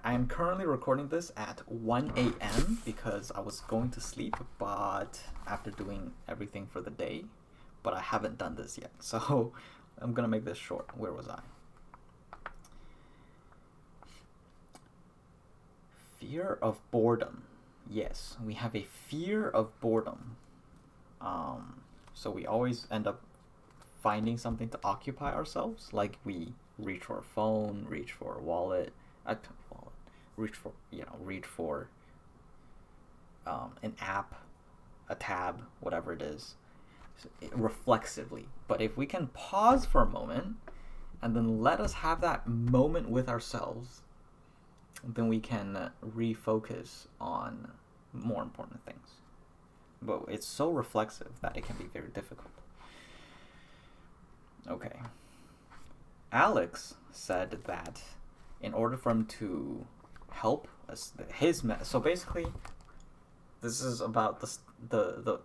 I am currently recording this at 1 a.m. because I was going to sleep, but after doing everything for the day, but I haven't done this yet. So I'm going to make this short. Where was I? Fear of boredom. Yes, we have a fear of boredom. So we always end up finding something to occupy ourselves. Like we reach for a phone, reach for a wallet, reach for an app, a tab, whatever it is, reflexively. But if we can pause for a moment and then let us have that moment with ourselves, then we can refocus on more important things. But it's so reflexive that it can be very difficult. Okay. Alex said that in order for him to help us, so basically, this is about the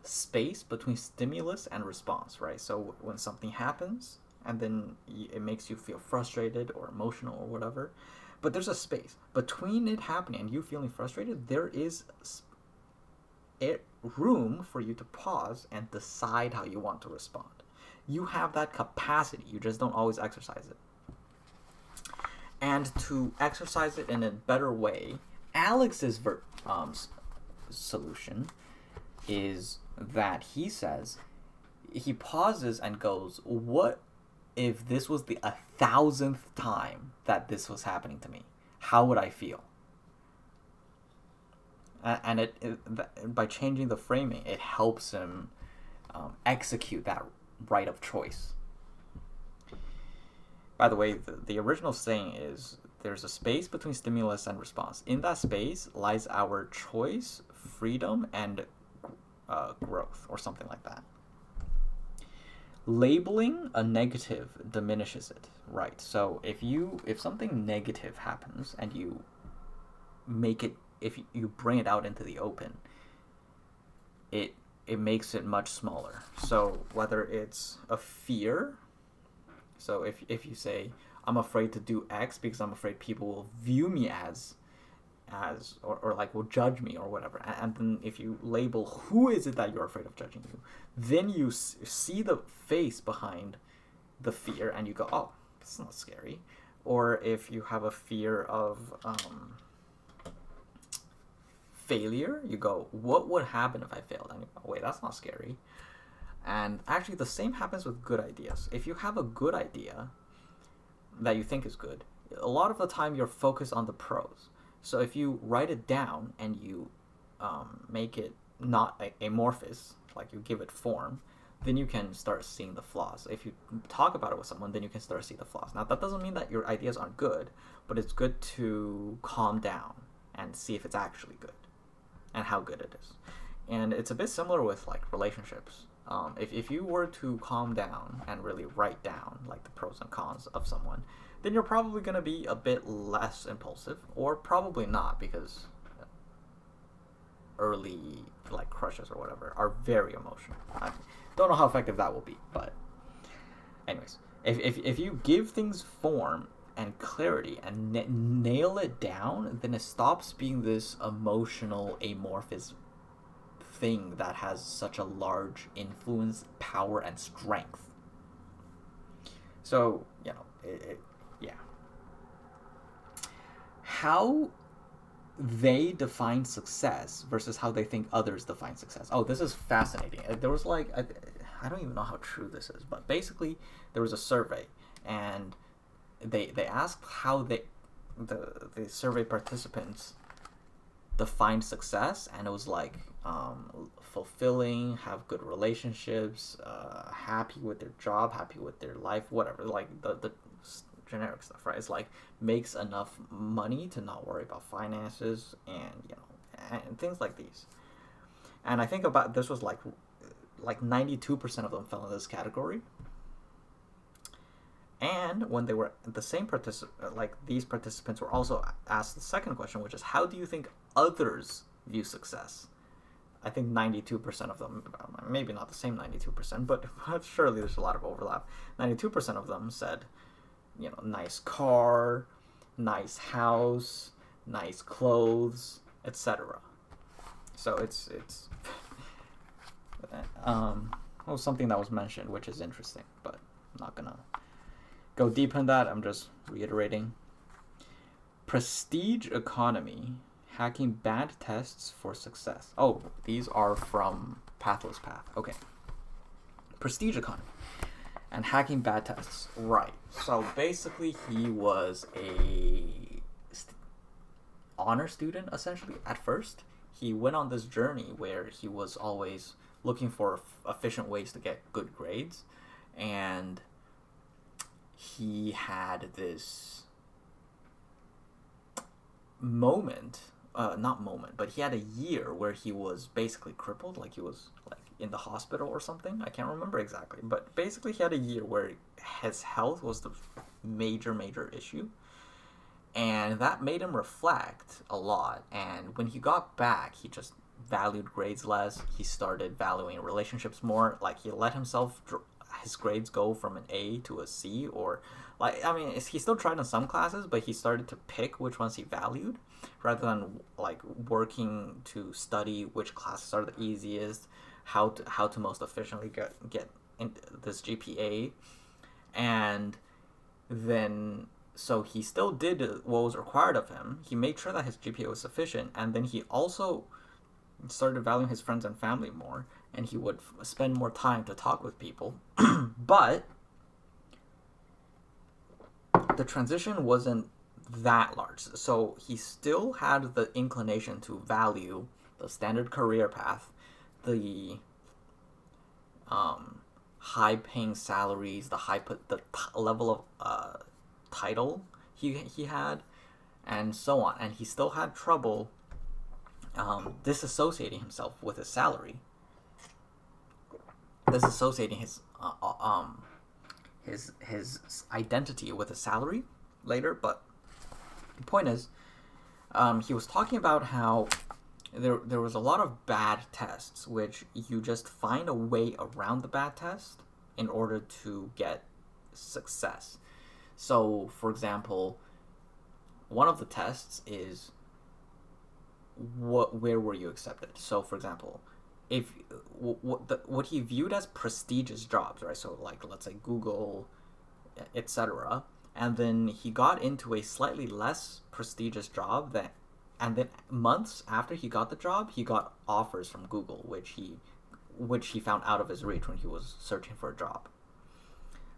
space between stimulus and response, right? So when something happens and then it makes you feel frustrated or emotional or whatever, but there's a space between it happening and you feeling frustrated. There is room for you to pause and decide how you want to respond. You have that capacity, you just don't always exercise it. And to exercise it in a better way, Alex's solution is that he says, he pauses and goes, what if this was the 1,000th time that this was happening to me? How would I feel? And by changing the framing, it helps him execute that right of choice. By the way, the original saying is, there's a space between stimulus and response. In that space lies our choice, freedom, and growth, or something like that. Labeling a negative diminishes it, right? So if something negative happens and you make it, if you bring it out into the open, it makes it much smaller. So whether it's a fear, so if you say, I'm afraid to do X because I'm afraid people will view me as or like will judge me or whatever, and then if you label who is it that you're afraid of judging you, then you see the face behind the fear and you go, oh, it's not scary. Or if you have a fear of failure, you go, what would happen if I failed? And you go, wait, that's not scary. And actually the same happens with good ideas. If you have a good idea that you think is good, a lot of the time you're focused on the pros. So if you write it down and you make it not amorphous, like you give it form, then you can start seeing the flaws. If you talk about it with someone, then you can start to see the flaws. Now, that doesn't mean that your ideas aren't good, but it's good to calm down and see if it's actually good and how good it is. And it's a bit similar with like relationships. If you were to calm down and really write down like the pros and cons of someone, then you're probably going to be a bit less impulsive, or probably not, because early like crushes or whatever are very emotional. I don't know how effective that will be, but anyways, if you give things form and clarity and nail it down, then it stops being this emotional amorphous thing that has such a large influence, power, and strength. So, yeah. How they define success versus how they think others define success. Oh, this is fascinating. There was like, I don't even know how true this is, but basically there was a survey, and they asked how the survey participants defined success, and it was like fulfilling, have good relationships, happy with their job, happy with their life, whatever, like the generic stuff, right? It's like makes enough money to not worry about finances, and and things like these. And I think about this was like 92% of them fell in this category. And when they were the same these participants were also asked the second question, which is, how do you think others view success? I think 92% of them, maybe not the same 92%, but surely there's a lot of overlap. 92% of them said, nice car, nice house, nice clothes, etc. So it's well, something that was mentioned, which is interesting, but I'm not gonna go deep in that. I'm just reiterating. Prestige economy, hacking bad tests for success. Oh, these are from Pathless Path. Okay. Prestige economy and hacking bad tests. Right. So basically, he was a honor student, essentially, at first. He went on this journey where he was always looking for efficient ways to get good grades, and he had this moment, not moment, but he had a year where he was basically crippled, like he was like in the hospital or something. I can't remember exactly, but basically he had a year where his health was the major issue, and that made him reflect a lot. And when he got back, he just valued grades less. He started valuing relationships more. Like he let himself his grades go from an A to a C, or like, I mean, he still tried in some classes, but he started to pick which ones he valued rather than like working to study which classes are the easiest, how to most efficiently get in this GPA. And then so he still did what was required of him. He made sure that his GPA was sufficient, and then he also started valuing his friends and family more, and he would spend more time to talk with people. But the transition wasn't that large, so he still had the inclination to value the standard career path, the high-paying salaries, the level of title he had, and so on. And he still had trouble disassociating himself with his salary, disassociating his identity with his salary later. But the point is, he was talking about how there was a lot of bad tests, which you just find a way around the bad test in order to get success. So, for example, one of the tests is where were you accepted. So, for example, if what he viewed as prestigious jobs, right? So, like, let's say Google, etc. And then he got into a slightly less prestigious job and then months after he got the job, he got offers from Google, which he found out of his reach when he was searching for a job.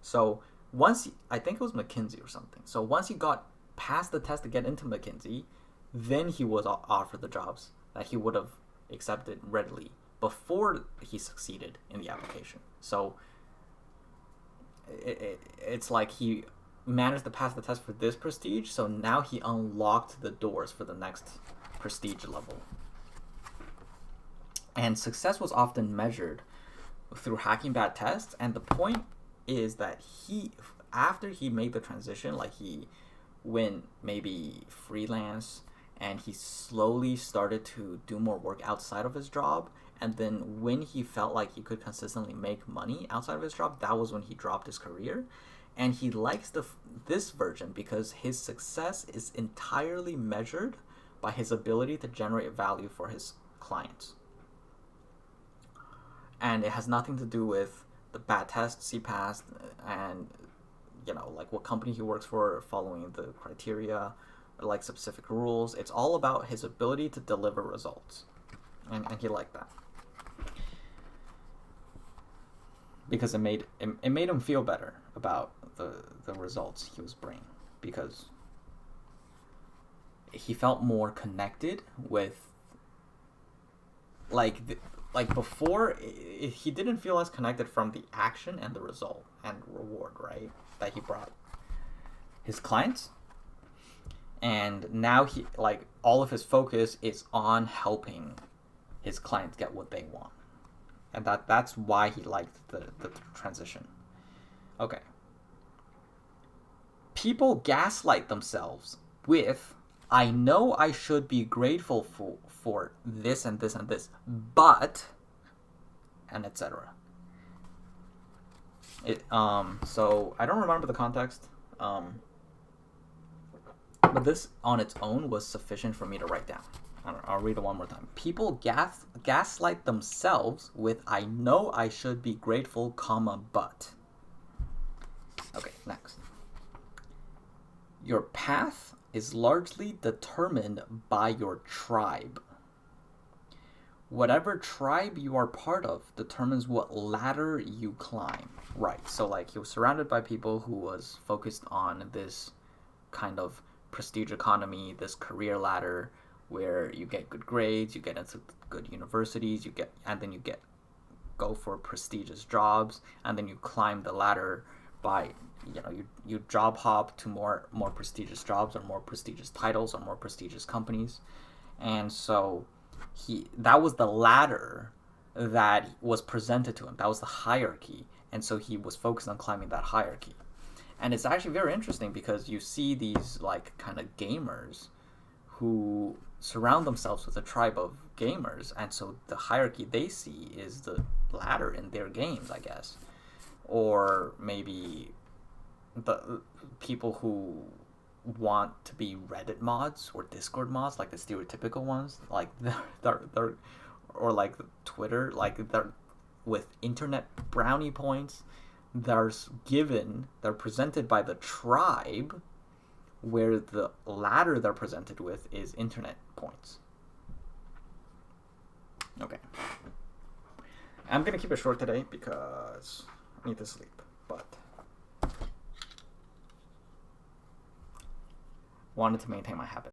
So I think it was McKinsey or something. So once he got past the test to get into McKinsey, then he was offered the jobs that he would have accepted readily before he succeeded in the application. So it's like he managed to pass the test for this prestige, so now he unlocked the doors for the next prestige level. And success was often measured through hacking bad tests, and the point is that after he made the transition, like he went maybe freelance, and he slowly started to do more work outside of his job, and then when he felt like he could consistently make money outside of his job, that was when he dropped his career. And he likes this version because his success is entirely measured by his ability to generate value for his clients. And it has nothing to do with the bad tests he passed and, like what company he works for, following the criteria, like specific rules. It's all about his ability to deliver results. And he liked that. Because it made him feel better about the results he was bringing, because he felt more connected with, like before, he didn't feel as connected from the action and the result and reward, right, that he brought his clients. And now he, like, all of his focus is on helping his clients get what they want. And that's why he liked the transition. Okay. People gaslight themselves with, I know I should be grateful for this and this and this, but, and etc. So I don't remember the context. But this on its own was sufficient for me to write down. I'll read it one more time. People gaslight themselves with "I know I should be grateful, comma, but." Okay, next. Your path is largely determined by your tribe. Whatever tribe you are part of determines what ladder you climb. Right, so like he was surrounded by people who was focused on this kind of prestige economy, this career ladder where you get good grades, you get into good universities, and then you go for prestigious jobs, and then you climb the ladder by you job hop to more prestigious jobs or more prestigious titles or more prestigious companies. And so that was the ladder that was presented to him. That was the hierarchy. And so he was focused on climbing that hierarchy. And it's actually very interesting because you see these like kind of gamers who surround themselves with a tribe of gamers, and so the hierarchy they see is the ladder in their games, I guess. Or maybe the people who want to be Reddit mods or Discord mods, like the stereotypical ones, like they're or like Twitter, like they're with internet brownie points. They're presented by the tribe, where the ladder they're presented with is internet points. Okay. I'm going to keep it short today because I need to sleep, but wanted to maintain my habit.